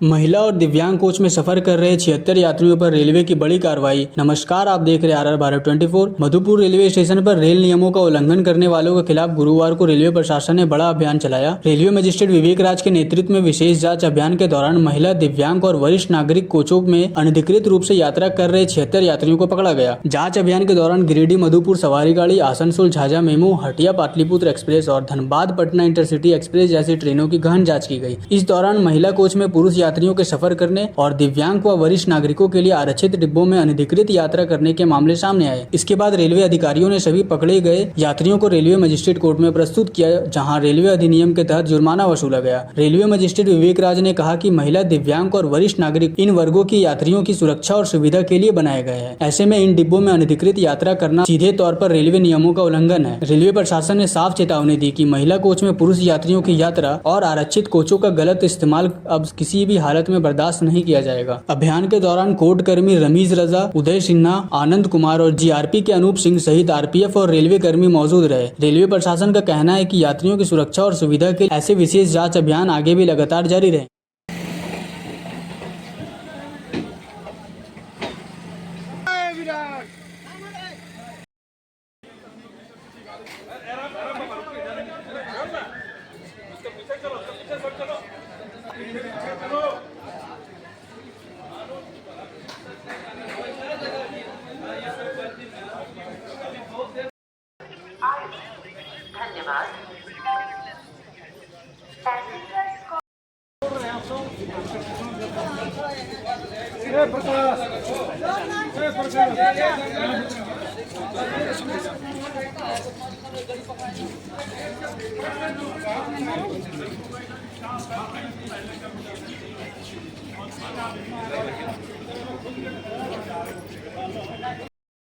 महिला और दिव्यांग कोच में सफर कर रहे 76 यात्रियों पर रेलवे की बड़ी कार्रवाई। नमस्कार, आप देख रहे हैं RR Bharat 24। Madhupur railway station पर रेल नियमों का उल्लंघन करने वालों के खिलाफ गुरुवार को रेलवे प्रशासन ने बड़ा अभियान चलाया। रेलवे मजिस्ट्रेट विवेक राज के नेतृत्व में विशेष जांच अभियान के दौरान महिला, दिव्यांग और वरिष्ठ नागरिक कोचों में अनधिकृत रूप से यात्रा कर रहे 76 यात्रियों को पकड़ा गया। जाँच अभियान के दौरान गिरिडीह मधुपुर सवारी गाड़ी, आसनसोल झाझा मेमू, हटिया पाटलिपुत्र एक्सप्रेस और धनबाद पटना इंटरसिटी एक्सप्रेस जैसी ट्रेनों की गहन जाँच की गई। इस दौरान महिला कोच में पुरुष यात्रियों के सफर करने और दिव्यांग व वरिष्ठ नागरिकों के लिए आरक्षित डिब्बों में अनधिकृत यात्रा करने के मामले सामने आए। इसके बाद रेलवे अधिकारियों ने सभी पकड़े गए यात्रियों को रेलवे मजिस्ट्रेट कोर्ट में प्रस्तुत किया, जहां रेलवे अधिनियम के तहत जुर्माना वसूला गया। रेलवे मजिस्ट्रेट विवेक राज ने कहा कि महिला, दिव्यांग और वरिष्ठ नागरिक इन वर्गों की यात्रियों की सुरक्षा और सुविधा के लिए बनाए गए हैं। ऐसे में इन डिब्बों में अनधिकृत यात्रा करना सीधे तौर पर रेलवे नियमों का उल्लंघन है। रेलवे प्रशासन ने साफ चेतावनी दी कि महिला कोच में पुरुष यात्रियों की यात्रा और आरक्षित कोचों का गलत इस्तेमाल अब किसी भी हालत में बर्दाश्त नहीं किया जाएगा। अभियान के दौरान कोर्ट कर्मी रमीज रजा, उदय सिन्हा, आनंद कुमार और जीआरपी के अनूप सिंह सहित आरपीएफ और रेलवे कर्मी मौजूद रहे। रेलवे प्रशासन का कहना है कि यात्रियों की सुरक्षा और सुविधा के ऐसे विशेष जांच अभियान आगे भी लगातार जारी रहे। धन्यवाद। प्रकाश